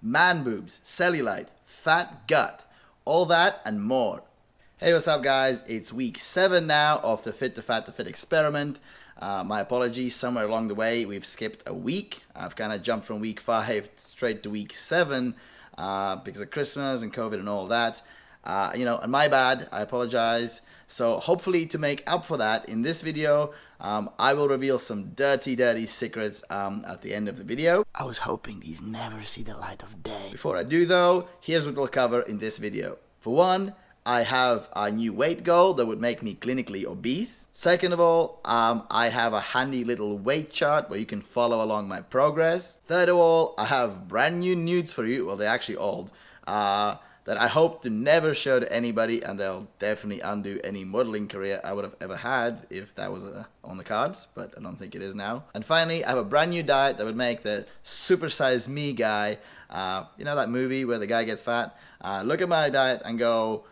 man boobs, cellulite, fat gut, all that and more. Hey, what's up guys? It's week 7 now of the Fit to Fat to Fit experiment. My apologies, somewhere along the way we've skipped a week. I've kind of jumped from week 5 straight to week 7 because of Christmas and COVID and all that. And my bad, I apologize. So hopefully to make up for that, in this video, I will reveal some dirty secrets at the end of the video. I was hoping these never see the light of day. Before I do though, here's what we'll cover in this video. For one, I have a new weight goal that would make me clinically obese. Second of all, I have a handy little weight chart where you can follow along my progress. Third of all, I have brand new nudes for you. Well, they're actually old. That I hope to never show to anybody, and they'll definitely undo any modeling career I would have ever had if that was on the cards, but I don't think it is now. And finally, I have a brand new diet that would make the supersize me guy, that movie where the guy gets fat, look at my diet and go,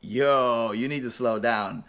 yo, you need to slow down.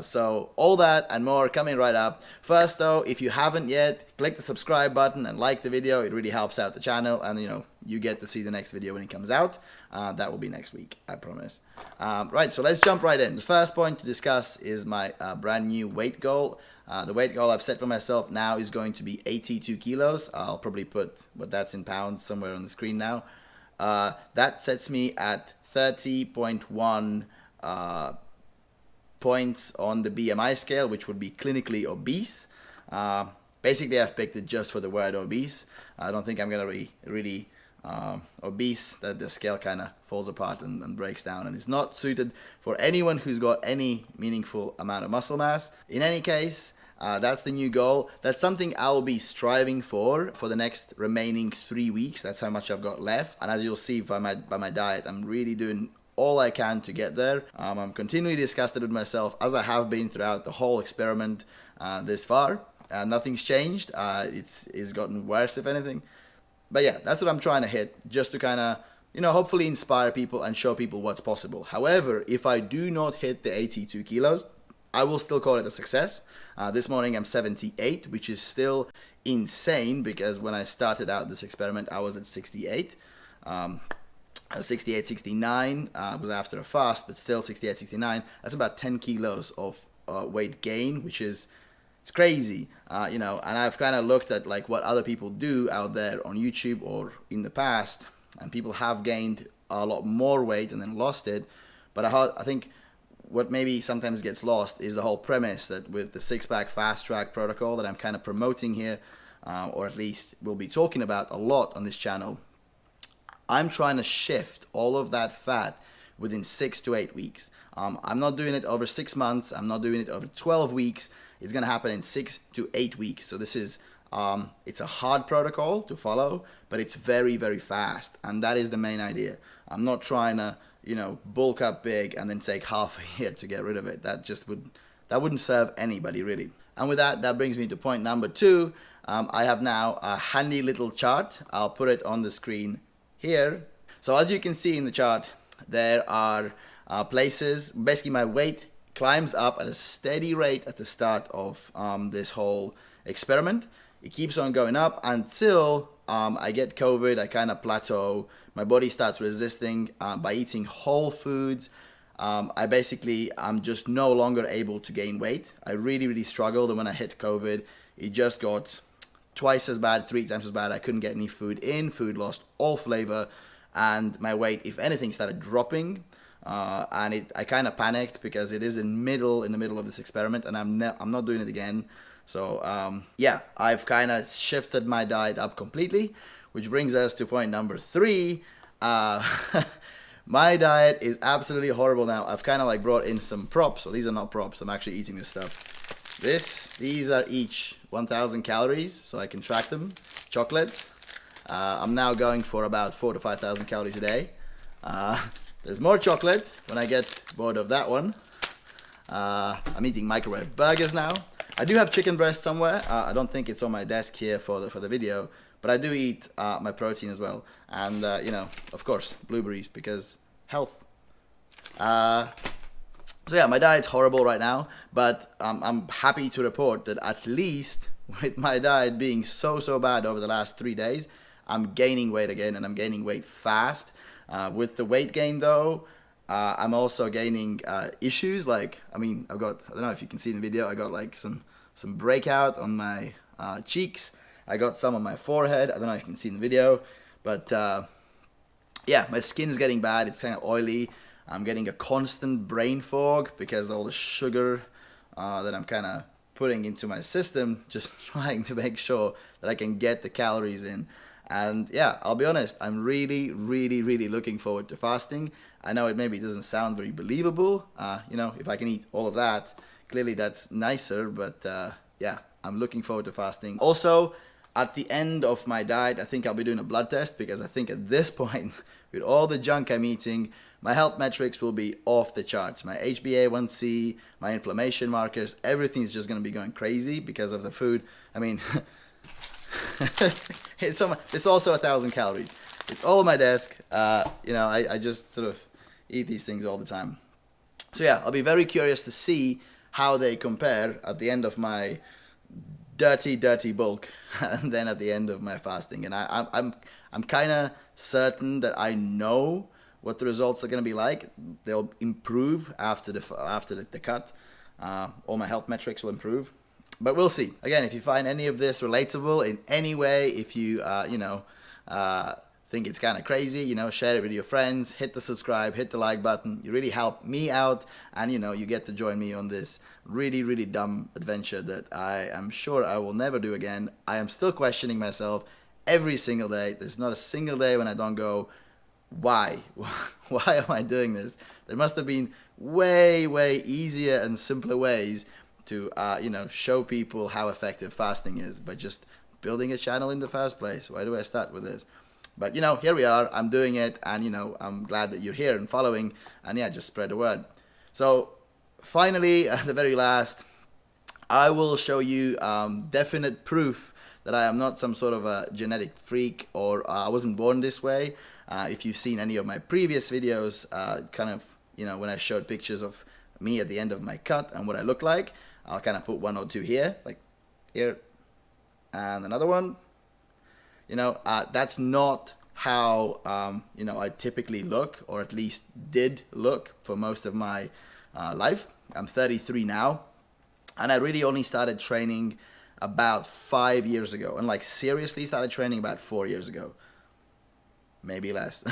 So all that and more coming right up. First though, if you haven't yet, click the subscribe button and like the video. It really helps out the channel, and you get to see the next video when it comes out. That will be next week, I promise. Right, so let's jump right in. The first point to discuss is my brand new weight goal. The weight goal I've set for myself now is going to be 82 kilos. I'll probably put what that's in pounds somewhere on the screen now. That sets me at 30.1 points on the BMI scale, which would be clinically obese. Basically, I've picked it just for the word obese. I don't think I'm going to be really obese, that the scale kind of falls apart and breaks down, and it's not suited for anyone who's got any meaningful amount of muscle mass. In any case, that's the new goal. That's something I'll be striving for the next remaining 3 weeks. That's how much I've got left. And as you'll see by my diet, I'm really doing all I can to get there. I'm continually disgusted with myself, as I have been throughout the whole experiment this far. Nothing's changed. It's gotten worse, if anything. But yeah, that's what I'm trying to hit, just to kind of, hopefully inspire people and show people what's possible. However, if I do not hit the 82 kilos, I will still call it a success. This morning I'm 78, which is still insane, because when I started out this experiment, I was at 68. 68, 69 was after a fast, but still 68, 69. That's about 10 kilos of weight gain, which is, it's crazy, and I've kind of looked at like what other people do out there on YouTube or in the past, and people have gained a lot more weight and then lost it. But I think what maybe sometimes gets lost is the whole premise that with the six-pack fast track protocol that I'm kind of promoting here, or at least will be talking about a lot on this channel, I'm trying to shift all of that fat within 6 to 8 weeks. I'm not doing it over 6 months. I'm not doing it over 12 weeks. It's going to happen in 6 to 8 weeks. So this is, it's a hard protocol to follow, but it's very, very fast. And that is the main idea. I'm not trying to, bulk up big and then take half a year to get rid of it. That wouldn't serve anybody really. And with that brings me to point number 2. I have now a handy little chart. I'll put it on the screen here. So as you can see in the chart, there are places, basically my weight climbs up at a steady rate at the start of this whole experiment. It keeps on going up until I get COVID. I kind of plateau. My body starts resisting by eating whole foods. I'm just no longer able to gain weight. I really struggled, and when I hit COVID, it just got twice as bad, 3 times as bad. I couldn't get any food in. Food lost all flavor, and my weight, if anything, started dropping. I kind of panicked because it is in the middle of this experiment, and I'm not doing it again. So yeah, I've kind of shifted my diet up completely, which brings us to point number 3. My diet is absolutely horrible now. I've kind of like brought in some props. So these are not props. I'm actually eating this stuff. These are each 1,000 calories, so I can track them. Chocolates. I'm now going for about 4,000 to 5,000 calories a day. There's more chocolate when I get bored of that one. I'm eating microwave burgers now. I do have chicken breast somewhere. I don't think it's on my desk here for the video, but I do eat my protein as well. And, of course, blueberries, because health. So yeah, my diet's horrible right now, but I'm happy to report that at least with my diet being so bad over the last 3 days, I'm gaining weight again, and I'm gaining weight fast. With the weight gain though, I'm also gaining issues. Like, I mean, I don't know if you can see in the video, I got like some breakout on my cheeks. I got some on my forehead. I don't know if you can see in the video, but yeah, my skin is getting bad. It's kind of oily. I'm getting a constant brain fog because of all the sugar that I'm kind of putting into my system, just trying to make sure that I can get the calories in. And yeah, I'll be honest, I'm really, really, really looking forward to fasting. I know it maybe doesn't sound very believable. You know, if I can eat all of that, clearly that's nicer. But yeah, I'm looking forward to fasting. Also, at the end of my diet, I think I'll be doing a blood test, because I think at this point, with all the junk I'm eating, my health metrics will be off the charts. My HbA1c, my inflammation markers, everything's just going to be going crazy because of the food. I mean, it's also 1,000 calories. It's all on my desk. You know, I just sort of eat these things all the time. So yeah, I'll be very curious to see how they compare at the end of my dirty bulk, and then at the end of my fasting. And I'm kind of certain that I know what the results are going to be like. They'll improve after the cut. All my health metrics will improve, but we'll see. Again, if you find any of this relatable in any way, if you you know, think it's kind of crazy, you know, share it with your friends, hit the subscribe, hit the like button. You really help me out, and you know, you get to join me on this really, really dumb adventure that I am sure I will never do again. I am still questioning myself every single day. There's not a single day when I don't go, why? Why am I doing this? There must have been way, way easier and simpler ways to, you know, show people how effective fasting is by just building a channel in the first place. Why do I start with this? But, you know, here we are. I'm doing it, and, you know, I'm glad that you're here and following, and yeah, just spread the word. So, finally, at the very last, I will show you definite proof that I am not some sort of a genetic freak, or I wasn't born this way. If you've seen any of my previous videos, kind of, you know, when I showed pictures of me at the end of my cut and what I look like, I'll kind of put one or two here, like here, and another one. You know, that's not how, you know, I typically look, or at least did look for most of my life. I'm 33 now, and I really only started training about 5 years ago, and like seriously started training about 4 years ago. Maybe less.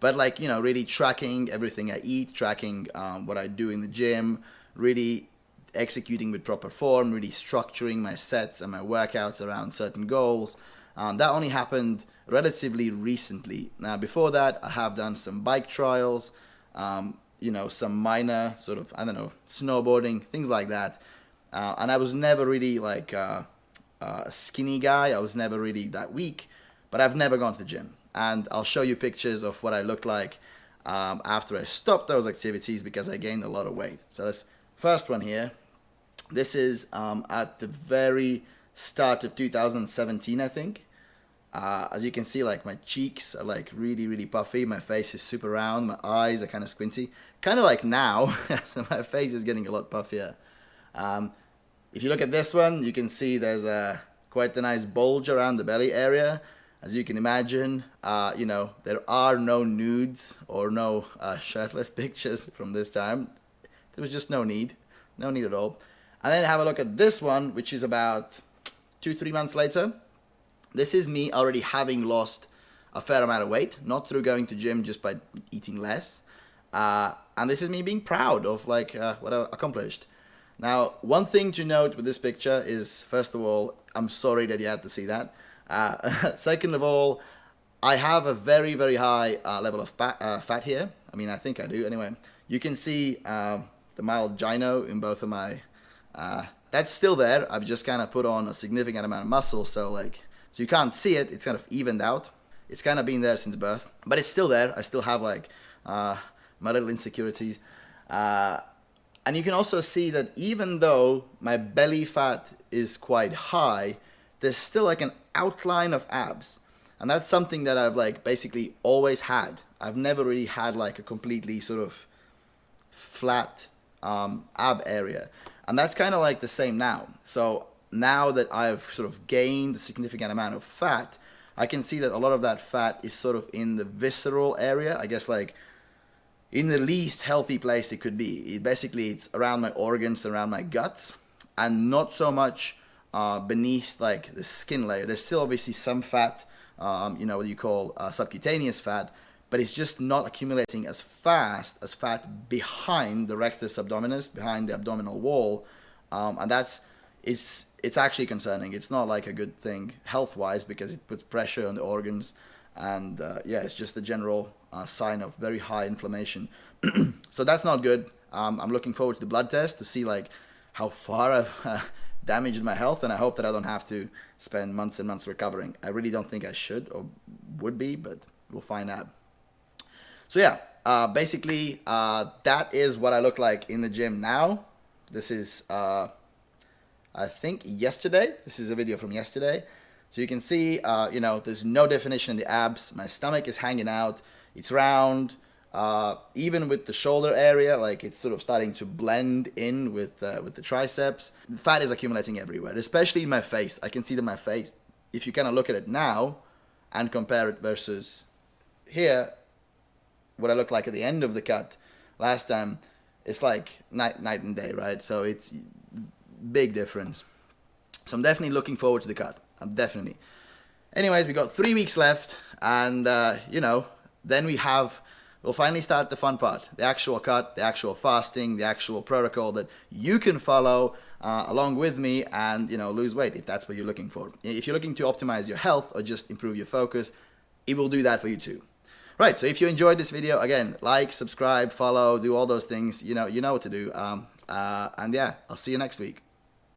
But like, you know, really tracking everything I eat, tracking what I do in the gym, really executing with proper form, really structuring my sets and my workouts around certain goals. That only happened relatively recently. Now, before that, I have done some bike trials, you know, some minor sort of, I don't know, snowboarding, things like that. And I was never really like a skinny guy. I was never really that weak, but I've never gone to the gym. And I'll show you pictures of what I looked like after I stopped those activities, because I gained a lot of weight. So this first one here, this is at the very start of 2017, I think. As you can see, like my cheeks are like really, really puffy. My face is super round. My eyes are kind of squinty. Kind of like now, so my face is getting a lot puffier. If you look at this one, you can see there's quite a nice bulge around the belly area. As you can imagine, you know, there are no nudes or no shirtless pictures from this time. There was just no need at all. And then have a look at this one, which is about 2-3 months later. This is me already having lost a fair amount of weight, not through going to gym, just by eating less. And this is me being proud of like what I accomplished. Now, one thing to note with this picture is, first of all, I'm sorry that you had to see that. Second of all, I have a very, very high level of fat here. I mean, I think I do anyway. You can see the mild gyno in both of my... that's still there. I've just kind of put on a significant amount of muscle, so you can't see it. It's kind of evened out. It's kind of been there since birth, but it's still there. I still have like my little insecurities. And you can also see that even though my belly fat is quite high, there's still like an outline of abs. And that's something that I've like basically always had. I've never really had like a completely sort of flat ab area. And that's kind of like the same now. So now that I've sort of gained a significant amount of fat, I can see that a lot of that fat is sort of in the visceral area, I guess, like in the least healthy place it could be. Basically, it's around my organs, around my guts, and not so much beneath like the skin layer. There's still obviously some fat, what you call subcutaneous fat, but it's just not accumulating as fast as fat behind the rectus abdominis, behind the abdominal wall, and it's actually concerning. It's not like a good thing health-wise because it puts pressure on the organs, and it's just a general sign of very high inflammation. So that's not good. I'm looking forward to the blood test to see like how far I've damaged my health, and I hope that I don't have to spend months and months recovering. I really don't think I should or would be, but we'll find out. So yeah, basically that is what I look like in the gym now. This is I think yesterday. This is a video from yesterday. So you can see, there's no definition in the abs. My stomach is hanging out. It's round. Even with the shoulder area, like it's sort of starting to blend in with the triceps. The fat is accumulating everywhere, especially in my face. I can see that my face, if you kind of look at it now and compare it versus here, what I look like at the end of the cut last time, it's like night and day, right? So it's big difference. So I'm definitely looking forward to the cut. I'm definitely. Anyways, we got 3 weeks left, and then we'll finally start the fun part, the actual cut, the actual fasting, the actual protocol that you can follow along with me and lose weight if that's what you're looking for. If you're looking to optimize your health or just improve your focus, it will do that for you too. Right, so if you enjoyed this video, again, like, subscribe, follow, do all those things. You know what to do. And yeah, I'll see you next week.